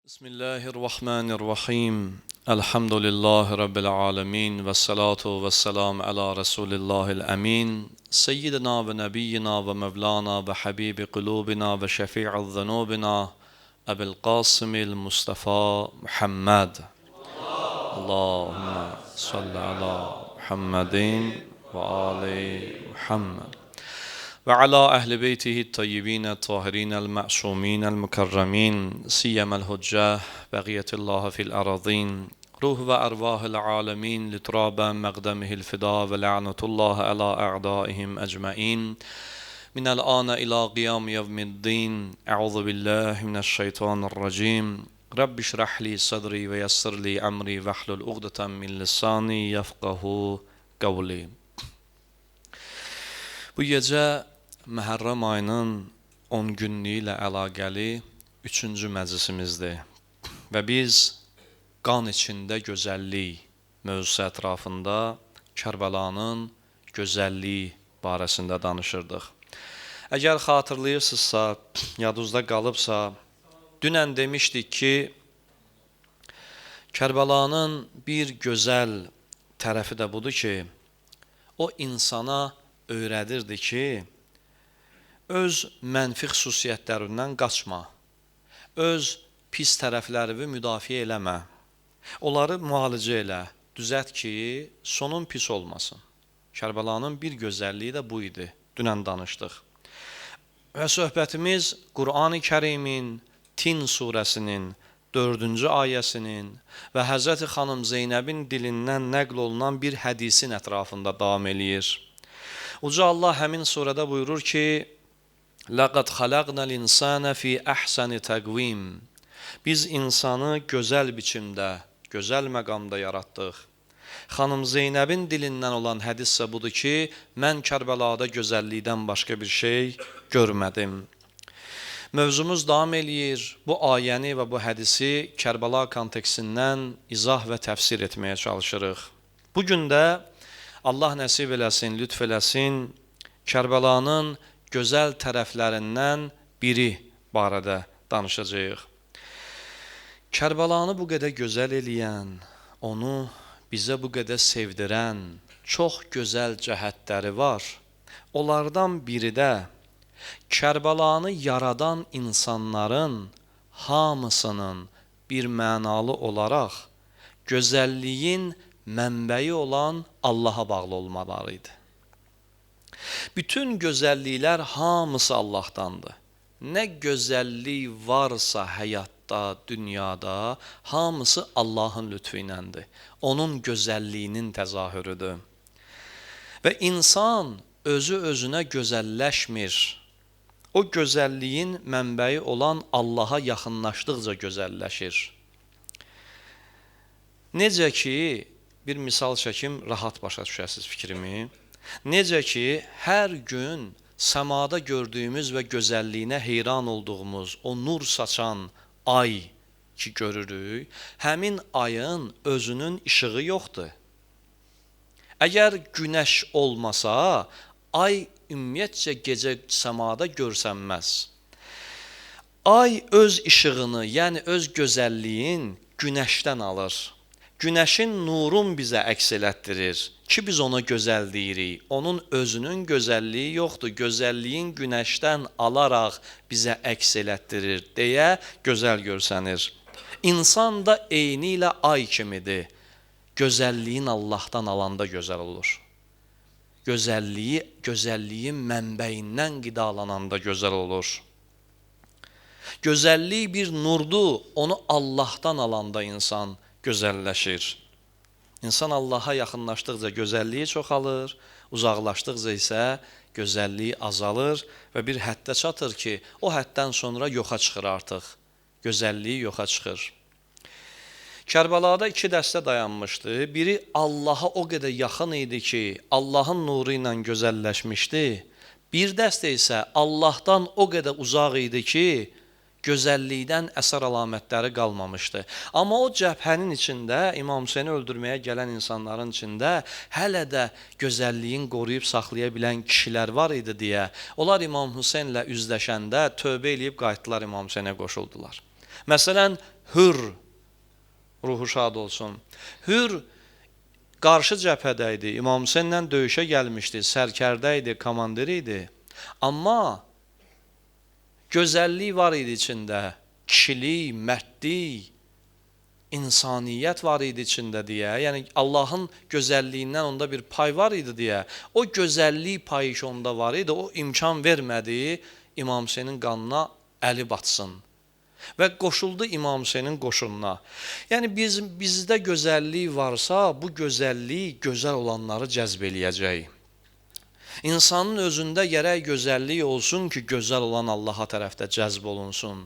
Bismillahirrahmanirrahim. Elhamdülillahi Rabbil alemin. Ve salatu ve selamu ala Resulillahil emin. Seyyidina ve nebiyyina ve mevlana ve habibi kulubina ve şefi'il zunubina Ebil Qasimil Mustafa Muhammed. Allahümme salli ala Muhammedin ve ali Muhammed. وعلى أهل بيته الطيبين الطاهرين المعصومين المكرمين سيما الحجة بقية الله في الأراضين روح وأرواح العالمين لتراب مقدمه الفداء ولعنة الله على أعدائهم أجمعين من الآن إلى قيام يوم الدين أعوذ بالله من الشيطان الرجيم رب اشرح لي صدري ويسر لي أمري واحلل عقدة من لساني يفقه قولي. Bu gecə Məhərrəm ayının 10 günlüyü ilə əlaqəli 3-cü məclisimizdir və biz qan içində gözəllik mövzusu ətrafında Kərbəlanın gözəlliyi barəsində danışırdıq. Əgər xatırlayırsınızsa, yadınızda qalıbsa, dünən demişdik ki, Kərbəlanın bir gözəl tərəfi də budur ki, o insana öyrədirdi ki, öz mənfi xüsusiyyətlərindən qaçma, öz pis tərəflərini müdafiə eləmə, onları müalicə elə, düzət ki, sonun pis olmasın. Kərbəlanın bir gözəlliyi də bu idi, dünən danışdıq. Və söhbətimiz Qur'an-ı Kərimin Tin surəsinin 4-cü ayəsinin və Həzrəti xanım Zeynəbin dilindən nəql olunan bir hədisin ətrafında davam eləyir. Uca Allah həmin surədə buyurur ki, لَقَدْ خَلَقْنَا الْإِنسَانَ فِي أَحْسَنِ تَقْوِيمٍ Biz insanı gözəl biçimdə, gözəl məqamda yaratdıq. Xanım Zeynəbin dilindən olan hədis isə budur ki, mən Kərbəlada gözəllikdən başqa bir şey görmədim. Mövzumuz davam eləyir. Bu ayəni və bu hədisi Kərbəla kontekstindən izah və təfsir etməyə çalışırıq. Bugün də Allah nəsib eləsin, lütf eləsin, Kərbəlanın gözəl tərəflərindən biri barədə danışacağıq. Kərbəlanı bu qədər gözəl eləyən, onu bizə bu qədər sevdirən çox gözəl cəhətləri var. Onlardan biri də Kərbəlanı yaradan insanların hamısının bir mənalı olaraq gözəlliyin mənbəyi olan Allaha bağlı olmalarıydı. Bütün gözəlliklər hamısı Allahdandır. Nə gözəllik varsa həyatda, dünyada, hamısı Allahın lütfü iləndir. Onun gözəlliyinin təzahürüdür. Və insan özü-özünə gözəlləşmir. O gözəlliyin mənbəyi olan Allaha yaxınlaşdıqca gözəlləşir. Necə ki, bir misal çəkim, rahat başa düşəsiniz fikrimi. Necə ki, hər gün səmada gördüyümüz və gözəlliyinə heyran olduğumuz o nur saçan ay ki görürük, həmin ayın özünün işığı yoxdur. Əgər günəş olmasa, ay ümumiyyətcə gecə səmada görsənməz. Ay öz işığını, yəni öz gözəlliyin günəşdən alır. Günəşin nurun bizə əks elətdirir ki, biz ona gözəl deyirik. Onun özünün gözəlliyi yoxdur. Gözəlliyin günəşdən alaraq bizə əks elətdirir deyə gözəl görsənir. İnsan da eyni ilə ay kimidir. Gözəlliyin Allahdan alanda gözəl olur. Gözəlliyin mənbəyindən qidalananda gözəl olur. Gözəllik bir nurdur, onu Allahdan alanda insan gözəlləşir. İnsan Allaha yaxınlaşdıqca gözəlliyi çoxalır, uzaqlaşdıqca isə gözəlliyi azalır və bir həddə çatır ki, o həddən sonra yoxa çıxır artıq. Gözəlliyi yoxa çıxır. Kərbəlada 2 dəstə dayanmışdı. Biri Allaha o qədər yaxın idi ki, Allahın nuru ilə gözəlləşmişdi. Bir dəstə isə Allahdan o qədər uzaq idi ki, gözəllikdən əsər əlamətləri qalmamışdı. Amma o cəbhənin içində, İmam Hüseyni öldürməyə gələn insanların içində hələ də gözəlliyin qoruyub saxlaya bilən kişilər var idi deyə, onlar İmam Hüseynlə üzləşəndə tövbə eləyib qayıtdılar, İmam Hüseynə qoşuldular. Məsələn, Hür, ruhu şad olsun. Hür qarşı cəbhədə idi. İmam Hüseynlə döyüşə gəlmişdi. Sərkərdə idi, komandir idi. Amma gözəllik var idi içində. Kişilik, mərdlik, insaniyyət var idi içində deyə. Yəni Allahın gözəlliyindən onda bir pay var idi deyə. O gözəllik payı onda var idi. O imkan vermədi İmam Hüseynin qanına əli batsın. Və qoşuldu İmam Hüseynin qoşununa. Yəni bizdə gözəllik varsa, bu gözəllik gözəl olanları cəzb eləyəcək. İnsanın özündə gərək gözəllik olsun ki, gözəl olan Allaha tərəfdə cəzb olunsun.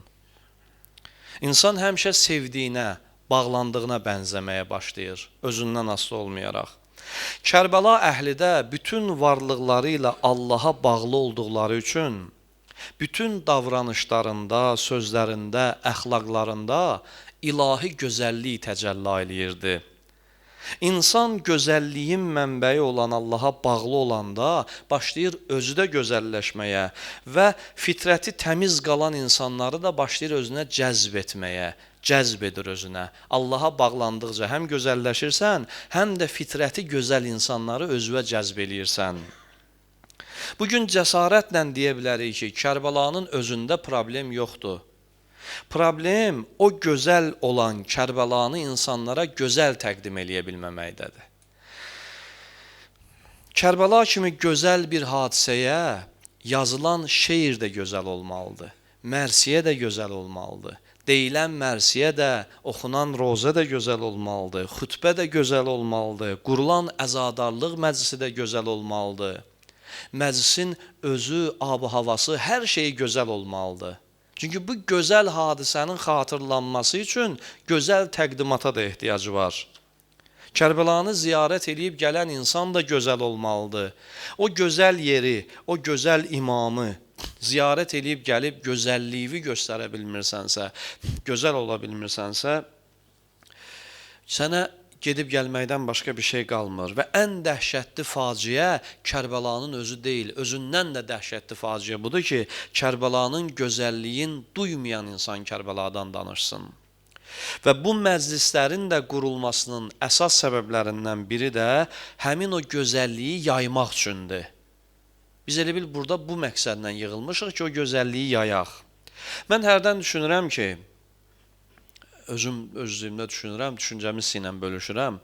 İnsan həmişə sevdiyinə, bağlandığına bənzəməyə başlayır, özündən asılı olmayaraq. Kərbəla əhli də bütün varlıqları ilə Allaha bağlı olduqları üçün, bütün davranışlarında, sözlərində, əxlaqlarında ilahi gözəllik təcəlli eləyirdi. İnsan gözəlliyin mənbəyi olan Allaha bağlı olanda başlayır özü də gözəlləşməyə və fitrəti təmiz qalan insanları da başlayır özünə cəzb etməyə, cəzb edir özünə. Allaha bağlandıqca həm gözəlləşirsən, həm də fitrəti gözəl insanları özünə cəzb eləyirsən. Bugün cəsarətlə deyə bilərik ki, Kərbəlanın özündə problem yoxdur. Problem o gözəl olan Kərbəlanı insanlara gözəl təqdim eləyə bilməməkdədir. Kərbəla kimi gözəl bir hadisəyə yazılan şeir də gözəl olmalıdır. Mərsiyə də gözəl olmalıdır. Deyilən mərsiyə də, oxunan rozə də gözəl olmalıdır. Xütbə də gözəl olmalıdır. Qurulan əzadarlıq məclisi də gözəl olmalıdır. Məclisin özü, ab-ı havası, hər şeyi gözəl olmalıdır. Çünki bu gözəl hadisənin xatırlanması üçün gözəl təqdimata da ehtiyacı var. Kərbəlanı ziyarət edib gələn insan da gözəl olmalıdır. O gözəl yeri, o gözəl imamı ziyarət edib gəlib gözəlliyini göstərə bilmirsənsə, gözəl ola bilmirsənsə, sənə gedib gəlməkdən başqa bir şey qalmır. Və ən dəhşətli faciə Kərbəlanın özü deyil, özündən də dəhşətli faciə budur ki, Kərbəlanın gözəlliyin duymayan insan Kərbəladan danışsın. Və bu məclislərin də qurulmasının əsas səbəblərindən biri də həmin o gözəlliyi yaymaq üçündür. Biz elə bil burada bu məqsədlə yığılmışıq ki, o gözəlliyi yayaq. Mən hərdən düşünürəm ki, özümdə düşünürəm, düşüncəmi sinəm bölüşürəm.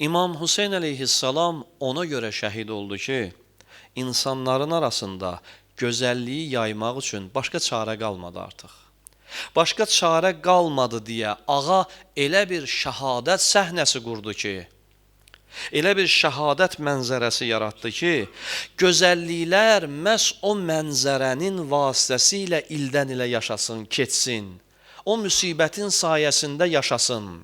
İmam Hüseyn əleyhissalam ona görə şəhid oldu ki, insanların arasında gözəlliyi yaymaq üçün başqa çarə qalmadı artıq. Başqa çarə qalmadı deyə ağa elə bir şəhadət səhnəsi qurdu ki, elə bir şəhadət mənzərəsi yaratdı ki, gözəlliklər məhz o mənzərənin vasitəsilə ildən ilə yaşasın, keçsin. O müsibətin sayəsində yaşasın.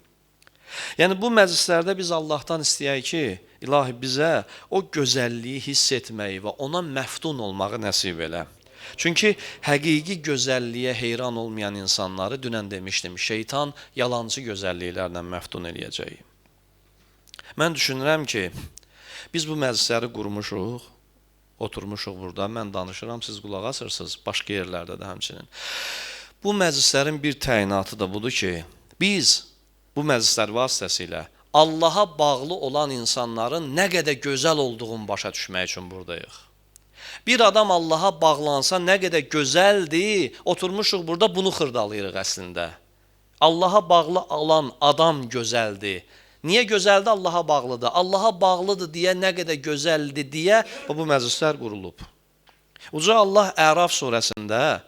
Yəni bu məclislərdə biz Allahdan istəyək ki, ilahi bizə o gözəlliyi hiss etməyi və ona məftun olmağı nəsib elə. Çünki həqiqi gözəlliyə heyran olmayan insanları dünən demişdim, şeytan yalancı gözəlliklərlə məftun eləyəcək. Mən düşünürəm ki, biz bu məclisləri qurmuşuq, oturmuşuq burada, mən danışıram, siz qulaq asırsınız, başqa yerlərdə də həmçinin. Bu məclislərin bir təyinatı da budur ki, biz bu məclislər vasitəsilə Allaha bağlı olan insanların nə qədər gözəl olduğunu başa düşmək üçün buradayıq. Bir adam Allaha bağlansa nə qədər gözəldir, oturmuşuq burada bunu xırdalayırıq əslində. Allaha bağlı olan adam gözəldir. Niyə gözəldir? Allaha bağlıdır. Allaha bağlıdır deyə nə qədər gözəldir deyə bu məclislər qurulub. Uca Allah Əraf surəsində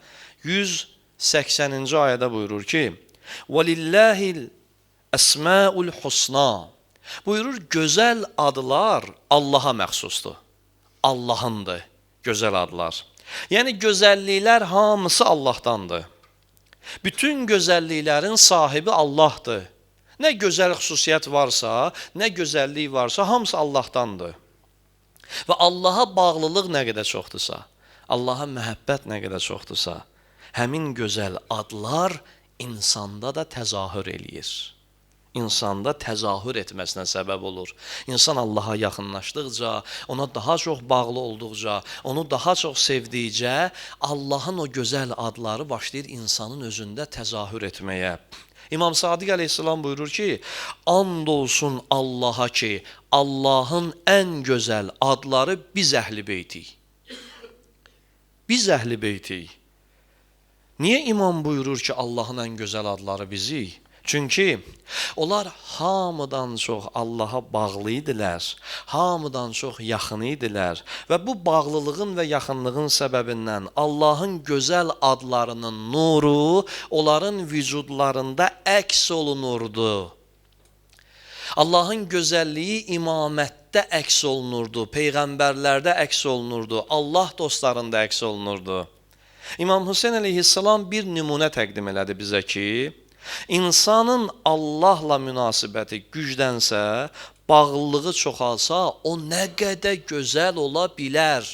180-ci ayədə buyurur ki, وَلِلَّهِ الْأَسْمَاءُ الْحُسْنَى Buyurur, gözəl adlar Allaha məxsusdur. Allahındır gözəl adlar. Yəni gözəlliklər hamısı Allahdandır. Bütün gözəlliklərin sahibi Allahdır. Nə gözəl xüsusiyyət varsa, nə gözəllik varsa, hamısı Allahdandır. Və Allaha bağlılıq nə qədər çoxdursa, Allaha məhəbbət nə qədər çoxdursa, həmin gözəl adlar insanda da təzahür eləyir. İnsanda təzahür etməsinə səbəb olur. İnsan Allaha yaxınlaşdıqca, ona daha çox bağlı olduqca, onu daha çox sevdikcə, Allahın o gözəl adları başlayır insanın özündə təzahür etməyə. İmam Sadiq əleyhissalam buyurur ki, and olsun Allaha ki, Allahın ən gözəl adları biz əhl-i beytik. Biz əhl-i beytik. Niyə imam buyurur ki, Allahın ən gözəl adları bizik? Çünki onlar hamıdan çox Allaha bağlı idilər, hamıdan çox yaxın idilər və bu bağlılığın və yaxınlığın səbəbindən Allahın gözəl adlarının nuru onların vücudlarında əks olunurdu. Allahın gözəlliyi imamətdə əks olunurdu, peyğəmbərlərdə əks olunurdu, Allah dostlarında əks olunurdu. İmam Hüseyn əleyhissalam bir nümunə təqdim elədi bizə ki, insanın Allahla münasibəti güclənsə, bağlılığı çoxalsa, o nə qədər gözəl ola bilər,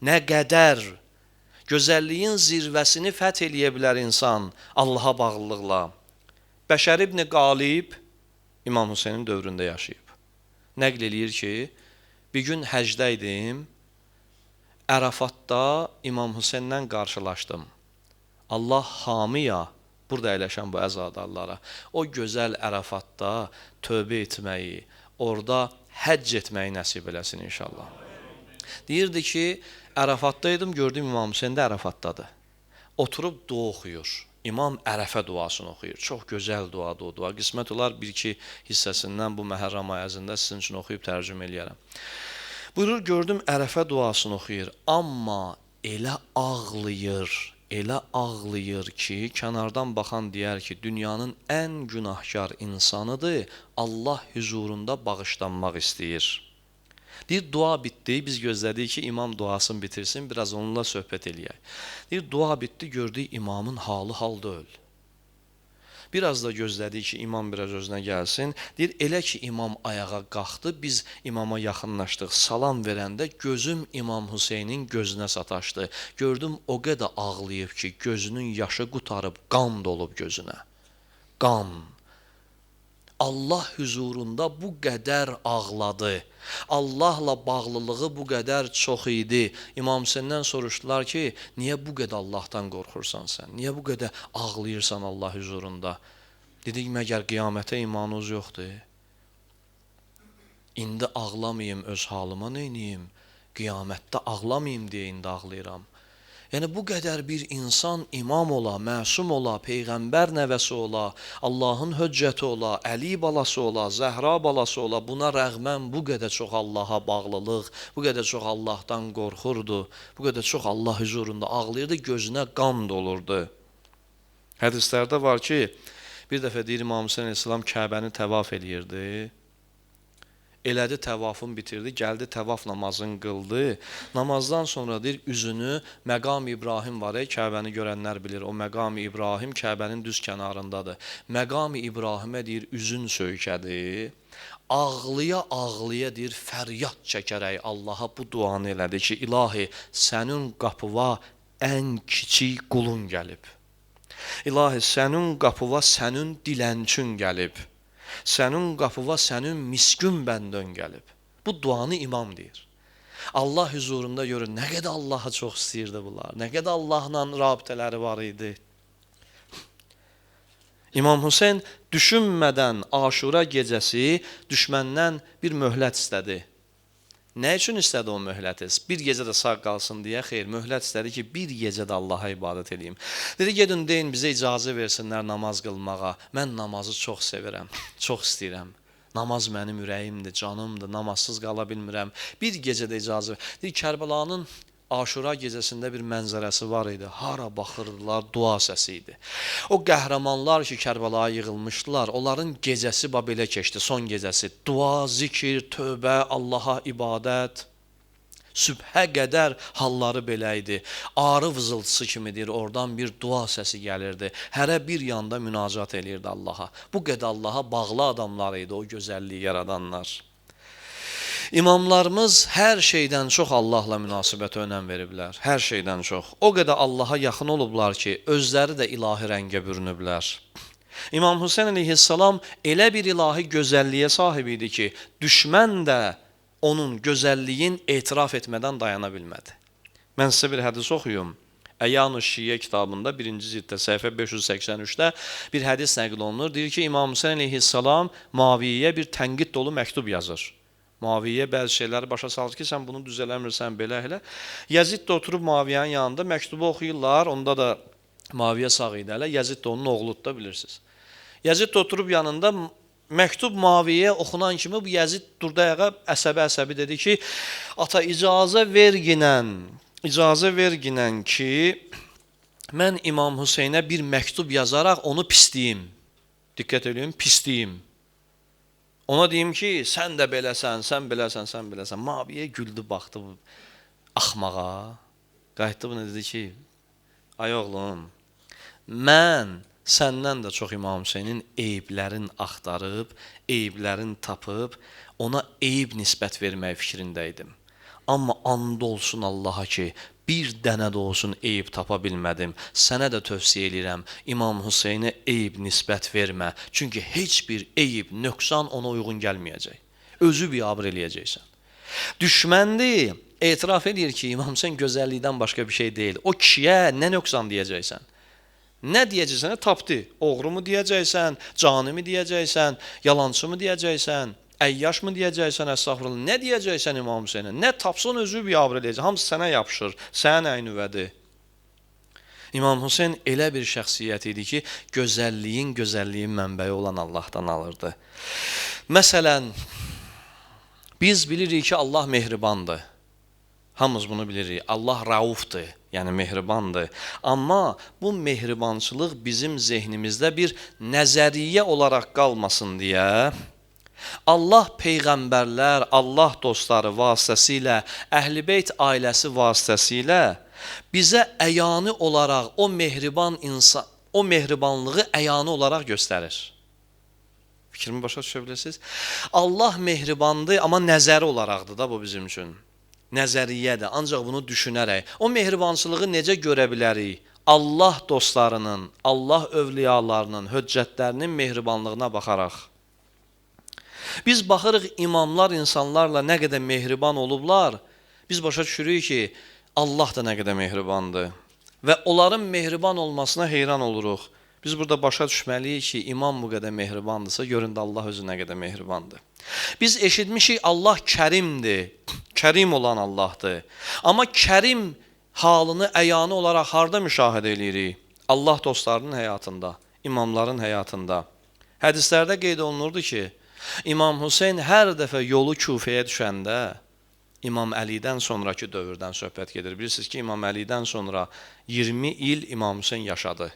nə qədər gözəlliyin zirvəsini fəth eləyə bilər insan Allaha bağlılıqla. Bəşər ibn Qalib İmam Hüseynin dövründə yaşayıb. Nəql eləyir ki, bir gün həcdə idim, Ərafatda İmam Hüseynlə qarşılaşdım. Allah hamiya, burada əyləşən bu əzadarlara, o gözəl Ərafatda tövbə etməyi, orada həcc etməyi nəsib eləsin inşallah. Deyirdi ki, Ərafatdaydım, gördüm İmam Hüseyn də Ərafatdadır. Oturub dua oxuyur. İmam Ərəfə duasını oxuyur. Çox gözəl duadır o dua. Qismət olar bir-iki hissəsindən bu Məhərrəm ayəsində sizin üçün oxuyub tərcümə eləyərəm. Buyurur, gördüm Ərəfə duasını oxuyur. Amma elə ağlayır ki, kənardan baxan deyər ki, dünyanın ən günahkar insanıdır, Allah huzurunda bağışlanmaq istəyir. Deyir, dua bitdi, biz gözlədik ki, imam duasını bitirsin, biraz onunla söhbət eləyək. Deyir, dua bitdi, gördük imamın halı hal deyil. Biraz da gözlədik ki, imam biraz özünə gəlsin. Deyir, elə ki, imam ayağa qalxdı, biz imama yaxınlaşdıq. Salam verəndə gözüm İmam Hüseynin gözünə sataşdı. Gördüm, o qədər ağlayıb ki, gözünün yaşı qutarıb, qan dolub gözünə. Qan. Allah huzurunda bu qədər ağladı. Allahla bağlılığı bu qədər çox idi. İmam Hüseyndən soruşdular ki, niyə bu qədər Allahdan qorxursan sən? Niyə bu qədər ağlayırsan Allah huzurunda? Dedik, məgər qiyamətə imanınız yoxdur? İndi ağlamayım, öz halıma neyniyim? Qiyamətdə ağlamayım deyə indi ağlayıram. Yəni, bu qədər bir insan imam ola, məsum ola, peyğəmbər nəvəsi ola, Allahın höccəti ola, Əli balası ola, Zəhra balası ola, buna rəğmən bu qədər çox Allaha bağlılıq, bu qədər çox Allahdan qorxurdu, bu qədər çox Allah huzurunda ağlayırdı, gözünə qan dolurdu. Hədislərdə var ki, bir dəfə deyir İmam Hüseyn əleyhissalam Kəbəni təvaf eləyirdi. Elədi, təvafını bitirdi, gəldi, təvaf namazını qıldı. Namazdan sonra deyir, üzünü Məqam İbrahim var, Kəbəni görənlər bilir, o Məqam İbrahim Kəbənin düz kənarındadır. Məqam İbrahimə deyir, üzün söykədi. Ağlaya-ağlaya deyir, fəryad çəkərək Allaha bu duanı elədi ki, ilahi, sənin qapıva ən kiçik qulun gəlib. İlahi, sənin qapıva sənin dilənçün gəlib. Sənin qapıva sənin miskün bəndən gəlib. Bu duanı imam deyir. Allah huzurunda görür, nə qədər Allaha çox istəyirdi bunlar, nə qədər Allahla rabitələri var idi. İmam Hüseyn düşünmədən Aşura gecəsi düşməndən bir möhlət istədi. Nə üçün istədi o möhləti? Bir gecə də sağ qalsın deyə, xeyr, möhlət istədi ki, bir gecə də Allaha ibadət edeyim. Dedi, gedin deyin, bizə icazə versinlər namaz qılmağa. Mən namazı çox sevirəm, çox istəyirəm. Namaz mənim ürəyimdir, canımdır, namazsız qala bilmirəm. Bir gecə də icazə ver. Dedi, Kərbəlanın Aşura gecəsində bir mənzərəsi var idi. Hara baxırdılar, dua səsi idi. O qəhrəmanlar ki, Kərbəlaya yığılmışdılar, onların gecəsi belə keçdi, son gecəsi. Dua, zikir, tövbə, Allaha ibadət. Sübhə qədər halları belə idi. Arı vızıltısı kimidir, oradan bir dua səsi gəlirdi. Hərə bir yanda münacat eləyirdi Allaha. Bu qədər Allaha bağlı adamlar idi, o gözəlliyi yaradanlar. İmamlarımız hər şeydən çox Allahla münasibətə önəm veriblər. Hər şeydən çox. O qədər Allaha yaxın olublar ki, özləri də ilahi rəngə bürünüblər. İmam Hüseyn əleyhissalam elə bir ilahi gözəlliyə sahib idi ki, düşmən də onun gözəlliyin etiraf etmədən dayana bilmədi. Mən sizə bir hədis oxuyum. Əyan-ı Şiyə kitabında 1-ci cilddə səhifə 583-də bir hədis nəql olunur. Deyir ki, İmam Hüseyn əleyhissalam Muaviyyəyə bir tənqid dolu məktub yazır. Muaviyyə bəzi şeyləri başa salır ki, sən bunu düz eləmirsən, belə elə. Yəzid də oturub Muaviyyənin yanında məktubu oxuyurlar. Onda da Muaviyyə sağ idi hələ. Yəzid də onun oğludur da bilirsiniz. Yəzid də oturub yanında məktub Muaviyyəyə oxunan kimi bu Yəzid durdu ayağa, əsəbi dedi ki, ata icazə verginən ki, mən İmam Hüseynə bir məktub yazaraq onu pisliyim. Diqqət edin, pisliyim. Ona deyim ki, sən də beləsən, sən beləsən, sən beləsən. Muaviyyə güldü, baxdı bu axmağa. Qayıtdı bunu dedi ki, ay oğlum, mən səndən də çox İmam Hüseynin eyiblərin axtarıb, eyiblərin tapıb, ona eyib nisbət vermək fikrindəydim. Amma and olsun Allaha ki, bir dənə də olsun eyib tapa bilmədim. Sənə də tövsiyə edirəm, İmam Hüseynə eyib nisbət vermə. Çünki heç bir eyib, nöqsan ona uyğun gəlməyəcək. Özü biabır eləyəcəksən. Düşməndir, etiraf edir ki, İmam Hüseyn gözəllikdən başqa bir şey deyil. O kişiyə nə nöqsan deyəcəksən? Nə deyəcəksən? Tapdı. Oğru mu deyəcəksən? Cani mi deyəcəksən? Yalançı mı deyəcəksən? Əyyaş mı deyəcəksən? Əstəğfurullah. Nə deyəcəksən İmam Hüseynə? Nə tapsan özü biabır eləyəcək. Hamısı sənə yapışır. Sənin əynüvədir. İmam Hüseyn elə bir şəxsiyyət idi ki, gözəlliyin mənbəyi olan Allahdan alırdı. Məsələn, biz bilirik ki, Allah mehribandır. Hamımız bunu bilirik. Allah raufdur, yəni mehribandır. Amma bu mehribançılıq bizim zehnimizdə bir nəzəriyyə olaraq qalmasın deyə, Allah peyğəmbərlər, Allah dostları vasitəsilə, Əhl-i-Beyt ailəsi vasitəsilə bizə əyani olaraq o mehriban insan, o mehribanlığı əyani olaraq göstərir. Fikrimi başa düşə bilirsiniz? Allah mehribandır, amma nəzəri olaraqdır da bu bizim üçün. Nəzəriyyədir, ancaq bunu düşünərək. O mehribançılığı necə görə bilərik? Allah dostlarının, Allah övliyalarının, höccətlərinin mehribanlığına baxaraq. Biz baxırıq imamlar insanlarla nə qədər mehriban olublar, biz başa düşürük ki, Allah da nə qədər mehribandır. Və onların mehriban olmasına heyran oluruq. Biz burada başa düşməliyik ki, imam bu qədər mehribandırsa, görün də Allah özü nə qədər mehribandır. Biz eşitmişik Allah kərimdir, kərim olan Allahdır. Amma kərim halını əyani olaraq harda müşahidə edirik? Allah dostlarının həyatında, imamların həyatında. Hədislərdə qeyd olunurdu ki, İmam Hüseyn hər dəfə yolu Küfəyə düşəndə, İmam Əlidən sonraki dövrdən söhbət gedir. Bilirsiniz ki, İmam Əlidən sonra 20 il İmam Hüseyn yaşadı,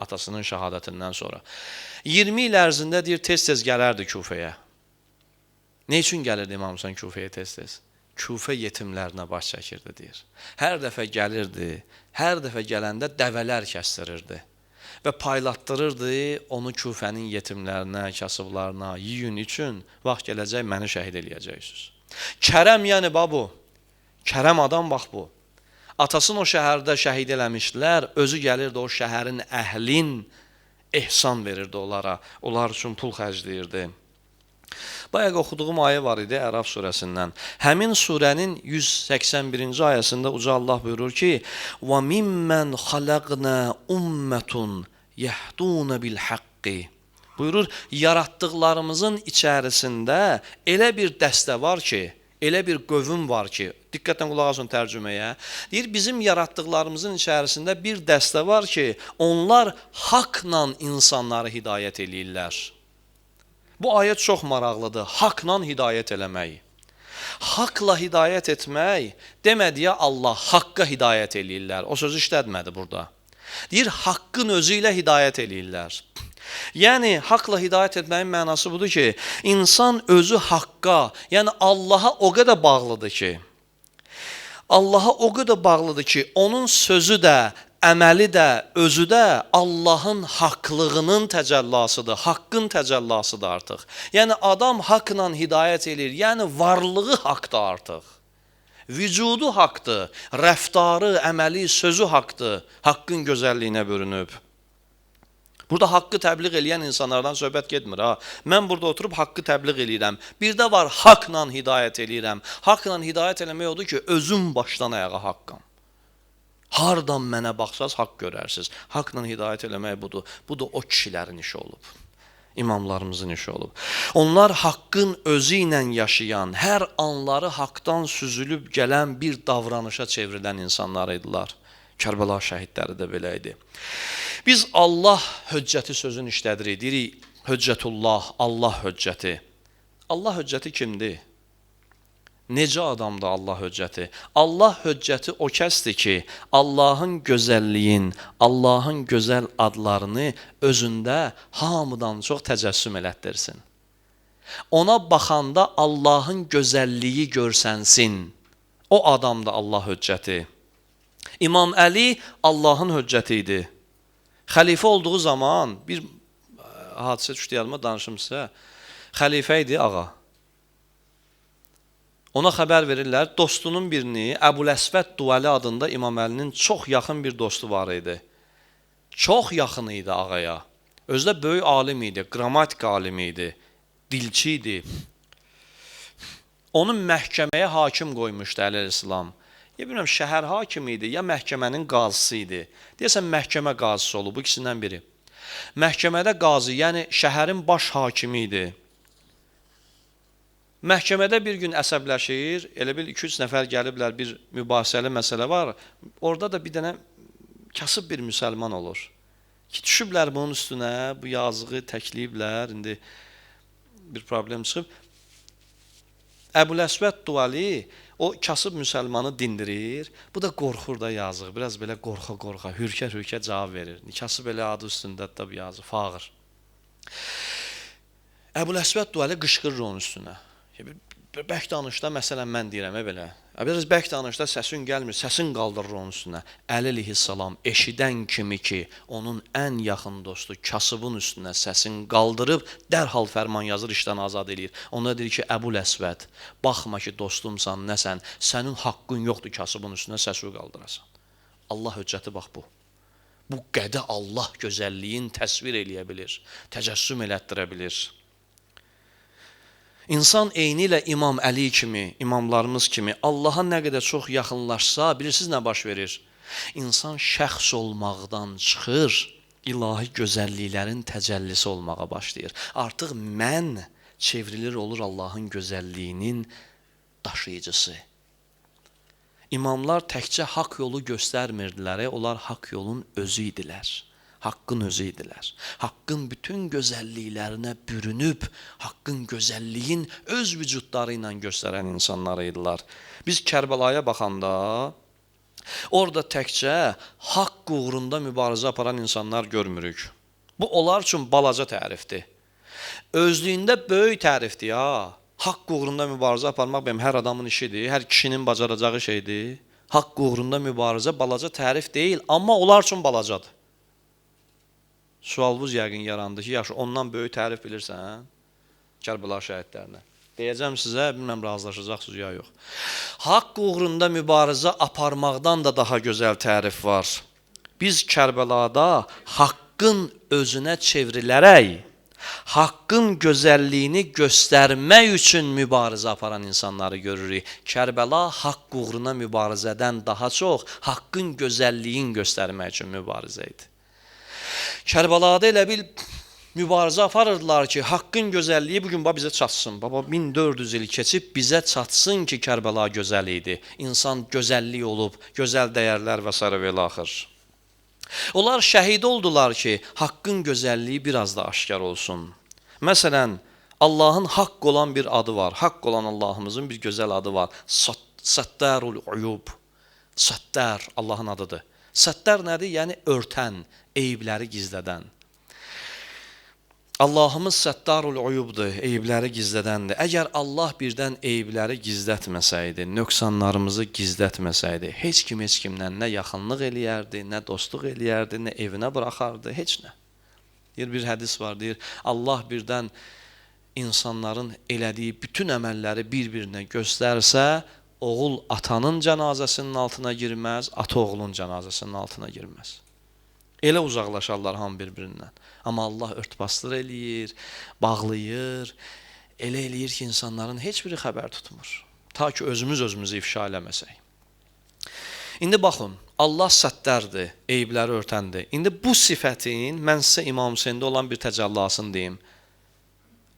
atasının şəhadətindən sonra. 20 il ərzində deyir, tez-tez gələrdi Küfəyə. Ne üçün gəlirdi İmam Hüseyn Küfəyə tez-tez? Küfə yetimlərinə baş çəkirdi, deyir. Hər dəfə gəlirdi, hər dəfə gələndə dəvələr kəsdirirdi. Və paylatdırırdı onu Küfənin yetimlərinə, kasıblarına, yiyin üçün vaxt gələcək, məni şəhid eləyəcəksiniz. Kərəm yəni bu. Kərəm adam bax bu. Atasını o şəhərdə şəhid eləmişdilər, özü gəlirdi o şəhərin əhlin ehsan verirdi onlara, onlar üçün pul xərcləyirdi. Bayaq oxuduğum ayə var idi Ərəf surəsindən. Həmin surənin 181-ci ayəsində Uca Allah buyurur ki, وَمِمَّنْ خَلَقْنَا أُمَّةٌ يَهْدُونَ بِالْحَقِّ Buyurur, yaratdıqlarımızın içərisində elə bir dəstə var ki, elə bir qövüm var ki, diqqətlə qulaq asın tərcüməyə, deyir, bizim yaratdıqlarımızın içərisində bir dəstə var ki, onlar haqla insanları hidayət eləyirlər. Bu ayət çox maraqlıdır. Haqla hidayət eləmək. Haqla hidayət etmək demədiyə Allah haqqa hidayət eləyirlər. O sözü işlətmədi burada. Deyir, haqqın özü ilə hidayət eləyirlər. Yəni, haqla hidayət etməyin mənası budur ki, insan özü haqqa, yəni Allaha o qədər bağlıdır ki, onun sözü də, əməli də, özü də Allahın haqlığının təcəllasıdır, haqqın təcəllasıdır artıq. Yəni, adam haqla hidayət edir, yəni varlığı haqdır artıq. Vücudu haqdır, rəftarı, əməli, sözü haqdır, haqqın gözəlliyinə bürünüb. Burada haqqı təbliğ eləyən insanlardan söhbət getmir. Mən burada oturub haqqı təbliğ eləyirəm. Bir də var, haqla hidayət eləyirəm. Haqla hidayət eləmək odur ki, özüm başdan ayağa haqqam. Hardan mənə baxsaz haqq görərsiniz. Haqla hidayət eləmək budur. Bu da o kişilərin işi olub. İmamlarımızın işi olub. Onlar haqqın özü ilə yaşayan, hər anları haqdan süzülüb gələn bir davranışa çevrilən insanlar idilər. Kərbəla şəhidləri də belə idi. Biz Allah höccəti sözünü işlədirik. Deyirik, höccətullah, Allah höccəti. Allah höccəti kimdir? Necə adamdır Allah höccəti? Allah höccəti o kəsdir ki, Allahın gözəlliyin, Allahın gözəl adlarını özündə hamıdan çox təcəssüm elətdirsin. Ona baxanda Allahın gözəlliyi görsənsin. O adamdır Allah höccəti. İmam Əli Allahın höccəti idi. Xəlifə olduğu zaman bir hadisə düşdü yadıma, danışım sizə. Xəlifə idi ağa. Ona xəbər verirlər, dostunun birini, Əbuləsvət Duəli adında İmam Əlinin çox yaxın bir dostu var idi. Çox yaxın idi ağaya. Özü də böyük alim idi, qrammatik alimi idi, dilçi idi. Onu məhkəməyə hakim qoymuşdu Əleyhisselam. Ya bilmirəm, şəhər hakimi idi, ya məhkəmənin qazısı idi. Deyəsən, məhkəmə qazısı olub, bu ikisindən biri. Məhkəmədə qazı, yəni şəhərin baş hakimi idi. Məhkəmədə bir gün əsəbləşir, elə bil 2-3 nəfər gəliblər, bir mübahisəli məsələ var. Orada da bir dənə kasıb bir müsəlman olur. Ki, düşüblər bunun üstünə, bu yazığı təkliyiblər, indi bir problem çıxıb. Əbuləsvət Duəli o kasıb müsəlmanı dindirir, bu da qorxur da yazıq, biraz belə qorxa-qorxa, hürkə-hürkə cavab verir. Kasıb elə adı üstündə də bu yazı, fağır. Əbuləsvət Duəli qışqırır onun üstünə. Bək danışda, məsələn, mən deyirəm, belə. Biraz bək danışda səsin gəlmir, səsin qaldırır onun üstünə. Əli əleyhissalam eşidən kimi ki, onun ən yaxın dostu kasıbın üstünə səsin qaldırıb, dərhal fərman yazır, işdən azad edir. Ona deyir ki, Əbuləsvət, baxma ki, dostumsan, nəsən, sənin haqqın yoxdur kasıbın üstünə səsi qaldırasan. Allah höccəti bax bu. Bu qədə Allah gözəlliyin təsvir eləyə bilir, təcəssüm elətdirə bilir. İnsan eyni ilə İmam Əli kimi, imamlarımız kimi Allaha nə qədər çox yaxınlaşsa, bilirsiniz nə baş verir? İnsan şəxs olmaqdan çıxır, ilahi gözəlliklərin təcəllisi olmağa başlayır. Artıq mən çevrilir olur Allahın gözəlliyinin daşıyıcısı. İmamlar təkcə haqq yolu göstərmirdilər, onlar haqq yolun özü idilər. Haqqın özü idilər. Haqqın bütün gözəlliklərinə bürünüb, haqqın gözəlliyin öz vücudları ilə göstərən insanlar idilər. Biz Kərbəlaya baxanda, orada təkcə haqq uğrunda mübarizə aparan insanlar görmürük. Bu, onlar üçün balaca tərifdir. Özlüyündə böyük tərifdir ya. Haqq uğrunda mübarizə aparmaq benim hər adamın işidir, hər kişinin bacaracağı şeydir. Haqq uğrunda mübarizə balaca tərif deyil, amma onlar üçün balacadır. Sualınız yəqin yarandı ki, yaxşı, ondan böyük tərif bilirsən, Kərbəla şəhidlərinə. Deyəcəm sizə, bilməm, razılaşacaqsınız ya yox. Haqq uğrunda mübarizə aparmaqdan da daha gözəl tərif var. Biz Kərbəlada haqqın özünə çevrilərək, haqqın gözəlliyini göstərmək üçün mübarizə aparan insanları görürük. Kərbəla haqq uğruna mübarizədən daha çox haqqın gözəlliyini göstərmək üçün mübarizə idi. Kərbəlada elə bil mübarizə aparırdılar ki, haqqın gözəlliyi bugün bizə çatsın. Baba, 1400 il keçib bizə çatsın ki, Kərbəla gözəl idi. İnsan gözəllik olub, gözəl dəyərlər və s. və axır. Onlar şəhid oldular ki, haqqın gözəlliyi biraz da aşkar olsun. Məsələn, Allahın haqq olan bir adı var. Haqq olan Allahımızın bir gözəl adı var. Səttərul uyub. Səttər Allahın adıdır. Səttər nədir? Yəni örtən, eyibləri gizlədən. Allahımız Səttarul uyubdur, eyibləri gizlədəndir. Əgər Allah birdən eyibləri gizlətməsəydi, nöqsanlarımızı gizlətməsəydi, heç kimlə nə yaxınlıq eləyərdi, nə dostluq eləyərdi, nə evinə buraxardı, heç nə. Bir hədis var, deyir, Allah birdən insanların elədiyi bütün əməlləri bir-birinə göstərsə, oğul atanın cənazəsinin altına girməz, ata oğlun cənazəsinin altına girməz. Elə uzaqlaşarlar hamı bir-birindən. Amma Allah örtbasdır eləyir, bağlayır, elə eləyir ki, insanların heç biri xəbər tutmur. Ta ki, özümüzü ifşa eləməsək. İndi baxın, Allah səttərdir, eyibləri örtəndir. İndi bu sifətin mən sizə İmam Hüseyndə olan bir təcəllasını deyim.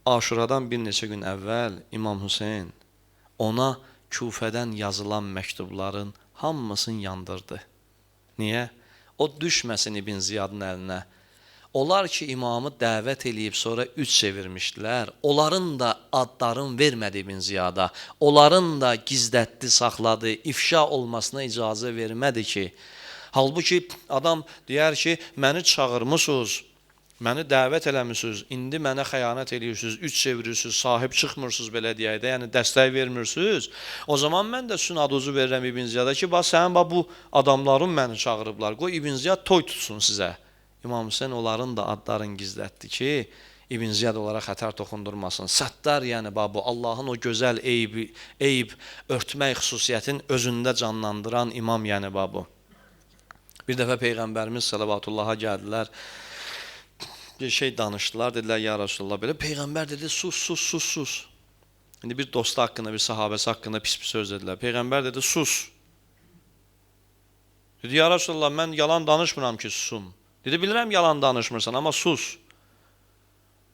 Aşuradan bir neçə gün əvvəl İmam Hüseyn ona Küfədən yazılan məktubların hamısını yandırdı. Niyə? O düşməsin İbn Ziyadın əlinə. Onlar ki, imamı dəvət eləyib sonra üç çevirmişdilər. Onların da adlarını vermədi İbn Ziyada. Onların da gizlətdi, saxladı, ifşa olmasına icazə vermədi ki. Halbuki adam deyər ki, məni çağırmısınız, məni dəvət eləmişsiniz, indi mənə xəyanət eləyirsiniz, üç çevirirsiniz, sahib çıxmırsınız belə deyək də, yəni dəstək vermirsiniz. O zaman mən də sizin adınızı verirəm İbn Ziyada ki, bax sənin bu adamların məni çağırıblar, qoy İbn Ziyad toy tutsun sizə. İmam Hüseyn onların da adlarını gizlətdi ki, İbn Ziyad onlara xətər toxundurmasın. Səttar, yəni bu Allahın o gözəl eyib örtmək xüsusiyyətin özündə canlandıran imam, yəni bu. Bir dəfə Peyğəmbərimiz Səlavatıllaha gəldilər, bir şey danışdılar, dedilər, ya Rasulullah, belə Peyğəmbər dedi, sus. İndi bir dostu haqqında, bir sahabəsi haqqında pis bir söz dedilər. Peyğəmbər dedi, sus. Dedi, ya Rasulullah, mən yalan danışmıram ki, susum. Dedi, bilirəm yalan danışmırsan, amma sus.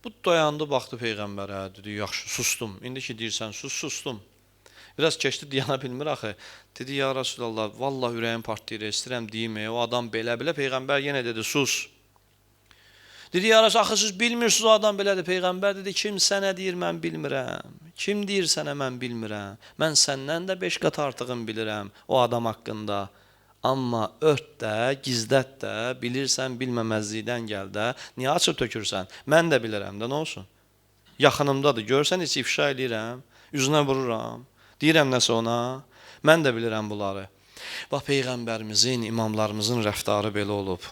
Bu dayandı, baxdı Peyğəmbərə, dedi, yaxşı, sustum. İndi ki, deyirsən, sustum. Biraz keçdi, diyana bilmir axı. Dedi, ya Rasulallah, vallah ürəyim partlayır, istəyirəm deyim, o adam belə. Peyğəmbər yenə dedi, sus. Dedi, ya Rasulallah, axı siz bilmirsiniz o adam belədir. Peyğəmbər dedi, kim sənə deyir, mən bilmirəm. Kim deyir sənə, mən bilmirəm. Mən səndən də 5 qat artığını bilirəm o adam haqqında. Amma ört də, gizlət də, bilirsən, bilməməzlikdən gəl də, niyə açır tökürsən? Mən də bilirəm də, nə olsun? Yaxınımdadır, görsən, heç ifşa eləyirəm, üzünə vururam, deyirəm nəsə ona, mən də bilirəm bunları. Bax, Peyğəmbərimizin, imamlarımızın rəftarı belə olub.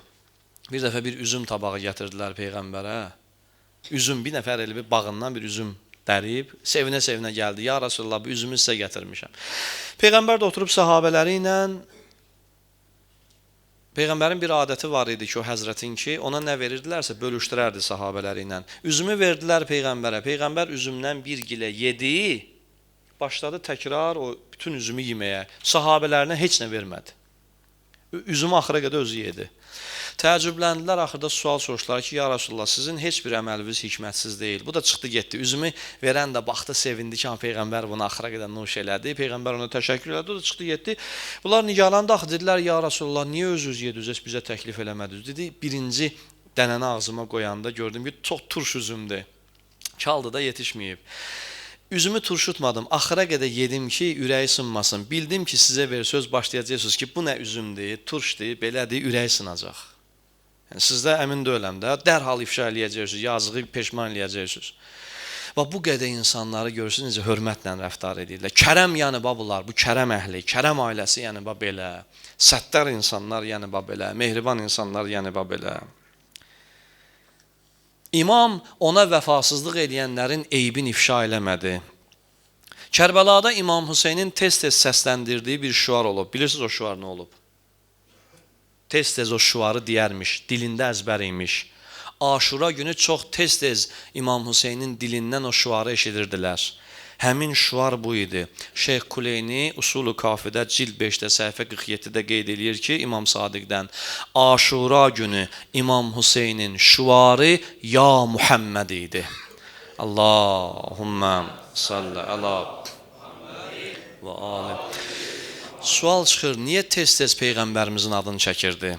Bir dəfə bir üzüm tabağı gətirdilər Peyğəmbərə. Üzüm, bir nəfər elə bir bağından bir üzüm dərib, sevinə gəldi. Ya Rasulullah, bu üzümü sizə gətirmişəm. Peyğəmbər də oturub sahabələri ilə, Peyğəmbərin bir adəti var idi ki, o həzrətin ki, ona nə verirdilərsə bölüşdürərdi sahabələri ilə. Üzümü verdilər Peyğəmbərə. Peyğəmbər üzümdən bir gilə yedi, başladı təkrar o bütün üzümü yeməyə. Sahabələrinə heç nə vermədi. Üzümü axıra qədər özü yedi. Təəccübləndilər, axırda sual soruşdular ki, ya Rasulullah, sizin heç bir əməliniz hikmətsiz deyil. Bu da çıxdı, getdi. Üzümü verən də baxdı, sevindi ki, Peyğəmbər bunu axıra qədər nuş elədi. Peyğəmbər ona təşəkkür elədi, o da çıxdı, getdi. Bunlar nigalandı, axı dedilər, ya Rasulullah, niyə özünüz yediniz, bizə təklif eləmədiniz? Dedi, birinci dənəni ağzıma qoyanda gördüm ki, çox turş üzümdür. Çaldı da yetişməyib. Üzümü turşutmadım, axıra qədər yedim ki, ürəyi sınmasın. Bildim ki, sizə söz başlayacaqsınız ki, bu nə üzümdür, turşdur, belədir, ürəyi sınacaq. Yəni, siz də əmin deyiləm də, dərhal ifşa eləyəcəksiniz, yazığı peşman eləyəcəksiniz. Və bu qədər insanları görürsünüz, necə hörmətlə rəftar edirlər. Kərəm, yəni bunlar, bu kərəm əhli, kərəm ailəsi, yəni belə, səttar insanlar, yəni belə, mehriban insanlar, yəni belə. İmam ona vəfasızlıq eləyənlərin eybini ifşa eləmədi. Kərbəlada İmam Hüseynin tez-tez səsləndirdiyi bir şüar olub. Bilirsiniz o şüar nə olub? Tez-tez o şüarı deyərmiş, dilində əzbər imiş. Aşura günü çox tez-tez İmam Hüseynin dilindən o şüarı eşidirdilər. Həmin şüar bu idi. Şeyx Kuleyni Usul-u Kafidə cild 5-də səhifə 47-də qeyd edir ki, İmam Sadiqdən Aşura günü İmam Hüseynin şüarı Ya Muhammed idi. Allahümmə salli ala və alim. Sual çıxır, niyə tez-tez Peyğəmbərimizin adını çəkirdi?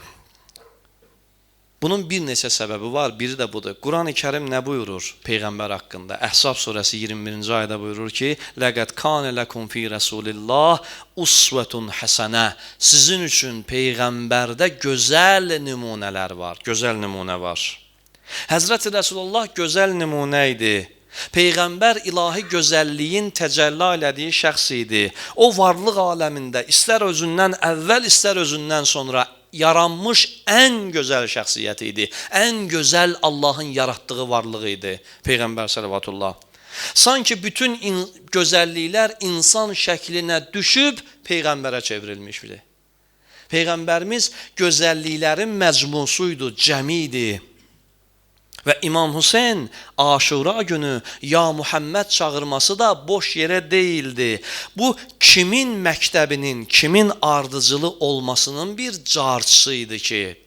Bunun bir neçə səbəbi var, biri də budur. Quran-ı Kərim nə buyurur Peyğəmbər haqqında? Əhzab surəsi 21-ci ayədə buyurur ki, Ləqəd kânə ləkum fī rəsulillah usvetun həsənə. Sizin üçün Peyğəmbərdə gözəl nümunələr var, gözəl nümunə var. Həzrəti Rəsulullah gözəl nümunə idi. Peyğəmbər ilahi gözəlliyin təcəlli elədiyi şəxs idi. O varlıq aləmində istər özündən əvvəl, istər özündən sonra yaranmış ən gözəl şəxsiyyət idi. Ən gözəl Allahın yaratdığı varlığı idi Peyğəmbər sələvatullah. Sanki bütün gözəlliklər insan şəklinə düşüb Peyğəmbərə çevrilmişdi. Peyğəmbərimiz gözəlliklərin məcmusuydu, cəmi idi. Və İmam Hüseyn Aşura günü ya Muhammed çağırması da boş yerə deyildi. Bu kimin məktəbinin, kimin ardıcılı olmasının bir carçısı idi ki,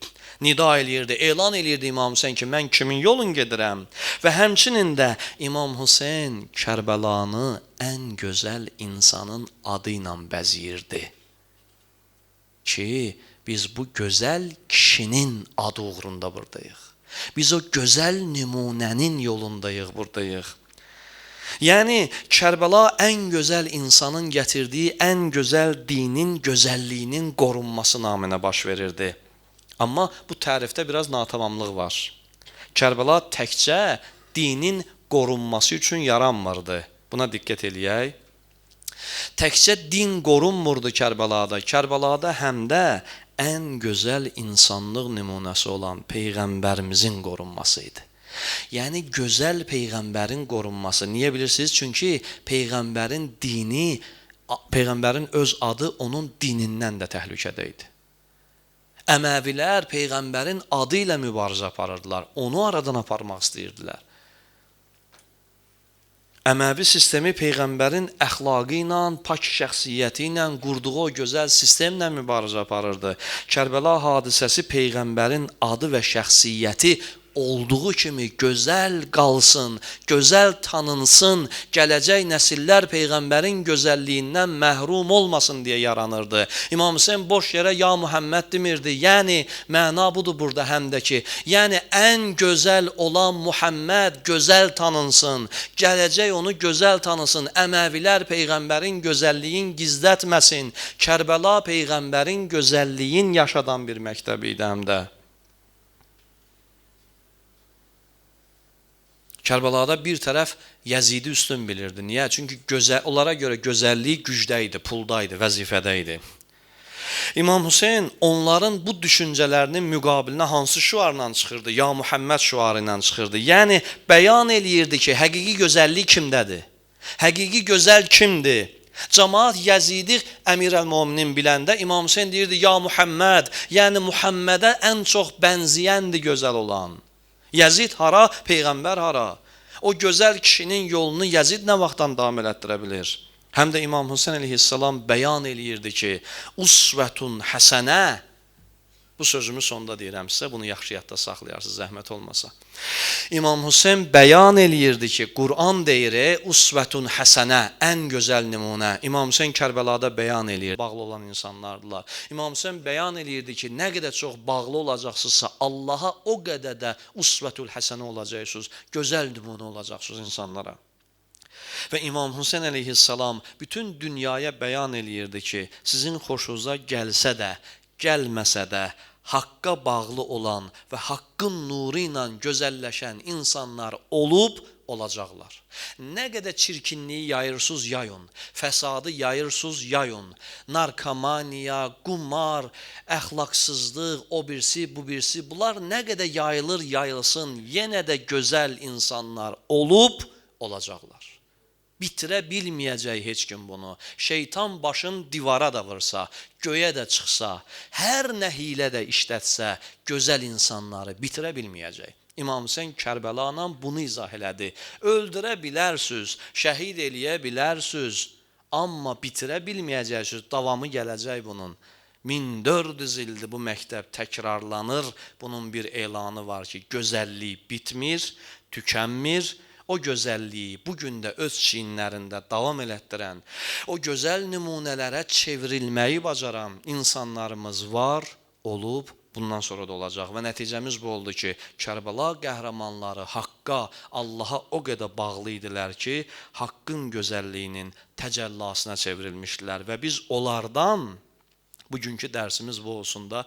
nida eləyirdi, elan eləyirdi İmam Hüseyn ki, mən kimin yolun gedirəm. Və həmçinin də İmam Hüseyn Kərbəlanı ən gözəl insanın adı ilə bəzəyirdi ki, biz bu gözəl kişinin adı uğrunda buradayıq. Biz o gözəl nümunənin yolundayıq, buradayıq. Yəni, Kərbəla ən gözəl insanın gətirdiyi ən gözəl dinin gözəlliyinin qorunması naminə baş verirdi. Amma bu tərifdə biraz natamamlıq var. Kərbəla təkcə dinin qorunması üçün yaranmırdı. Buna diqqət eləyək. Təkcə din qorunmurdu Kərbəlada. Kərbəlada həm də ən gözəl insanlıq nümunəsi olan Peyğəmbərimizin qorunması idi. Yəni, gözəl Peyğəmbərin qorunması. Niyə bilirsiniz? Çünki Peyğəmbərin dini, Peyğəmbərin öz adı onun dinindən də təhlükədə idi. Əməvilər Peyğəmbərin adı ilə mübarizə aparırdılar. Onu aradan aparmaq istəyirdilər. Əməvi sistemi Peyğəmbərin əxlaqı ilə, pak şəxsiyyəti ilə, qurduğu o gözəl sistemlə mübarizə aparırdı. Kərbəla hadisəsi Peyğəmbərin adı və şəxsiyyəti olduğu kimi gözəl qalsın, gözəl tanınsın, gələcək nəsillər Peyğəmbərin gözəlliyindən məhrum olmasın deyə yaranırdı. İmam Hüseyn boş yerə ya Muhammed demirdi. Yəni, məna budur burada həm də ki, yəni ən gözəl olan Muhammed gözəl tanınsın, gələcək onu gözəl tanısın, Əməvilər Peyğəmbərin gözəlliyin gizlətməsin, Kərbəla Peyğəmbərin gözəlliyin yaşadan bir məktəbi idi həm də. Kərbəlada bir tərəf Yəzidi üstün bilirdi. Niyə? Çünki onlara görə gözəlliyi gücdə idi, pulda idi, vəzifədə idi. İmam Hüseyn onların bu düşüncələrinin müqabilinə hansı şüarla çıxırdı? Ya Muhammed şüarı ilə çıxırdı. Yəni, bəyan eləyirdi ki, həqiqi gözəllik kimdədir? Həqiqi gözəl kimdir? Cəmaat Yəzidi Əmir-əl-Müminin biləndə İmam Hüseyn deyirdi, ya Muhammed, yəni Muhammedə ən çox bənzəyəndir gözəl olan. Yəzid hara, Peyğəmbər hara? O gözəl kişinin yolunu Yəzid nə vaxtdan davam elətdirə bilir? Həm də İmam Hüseyn əleyhissalam bəyan eləyirdi ki, usvətun həsənə, bu sözümü sonda deyirəm sizə, bunu yaxşı yadda saxlayarsınız, zəhmət olmasa. İmam Hüseyn bəyan eləyirdi ki, Quran deyir, usvətun həsənə, ən gözəl nümunə. İmam Hüseyn Kərbəlada bəyan eləyirdi, bağlı olan insanlardılar. İmam Hüseyn bəyan eləyirdi ki, nə qədər çox bağlı olacaqsınızsa, Allaha o qədər də usvətul həsənə olacaqsınız, gözəl nümunə olacaqsınız insanlara. Və İmam Hüseyn əleyhissalam bütün dünyaya bəyan eləyirdi ki, sizin xoşunuza gəlsə də, gəlməsə də, haqqa bağlı olan və haqqın nuru ilə gözəlləşən insanlar olub, olacaqlar. Nə qədər çirkinliyi yayırsız yayın, fəsadı yayırsız yayın, narkomaniya, qumar, əxlaqsızlıq, o birisi, bu birisi, bunlar nə qədər yayılır, yayılsın, yenə də gözəl insanlar olub, olacaqlar. Bitirə bilməyəcək heç kim bunu. Şeytan başın divara da vursa, göyə də çıxsa, hər nə hilə də işlətsə, gözəl insanları bitirə bilməyəcək. İmam Hüseyn Kərbəlana bunu izah elədi. Öldürə bilərsiniz, şəhid eləyə bilərsiniz, amma bitirə bilməyəcəksiniz, davamı gələcək bunun. 1400 ildir bu məktəb təkrarlanır, bunun bir elanı var ki, gözəllik bitmir, tükənmir. O gözəlliyi bugün də öz çiyinlərində davam elətdirən, o gözəl nümunələrə çevrilməyi bacaran insanlarımız var, olub, bundan sonra da olacaq. Və nəticəmiz bu oldu ki, Kərbəla qəhrəmanları haqqa, Allaha o qədər bağlı idilər ki, haqqın gözəlliyinin təcəllasına çevrilmişdilər. Və biz onlardan, bugünkü dərsimiz bu olsun da,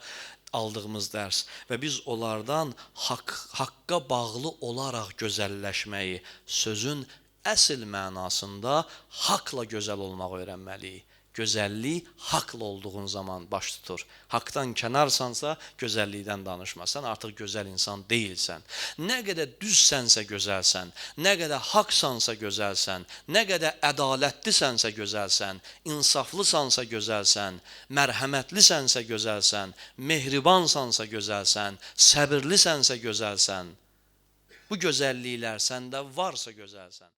aldığımız dərs və biz onlardan haqqa bağlı olaraq gözəlləşməyi, sözün əsl mənasında haqla gözəl olmağı öyrənməliyik. Gözəllik haqla olduğun zaman baş tutur. Haqdan kənarsansa gözəllikdən danışmasan, artıq gözəl insan deyilsən. Nə qədər düzsənsə gözəlsən, nə qədər haqsansa gözəlsən, nə qədər ədalətlisənsə gözəlsən, insaflısansa gözəlsən, mərhəmətlisənsə gözəlsən, mehribansansa gözəlsən, səbirlisənsə gözəlsən. Bu gözəlliklər səndə varsa gözəlsən.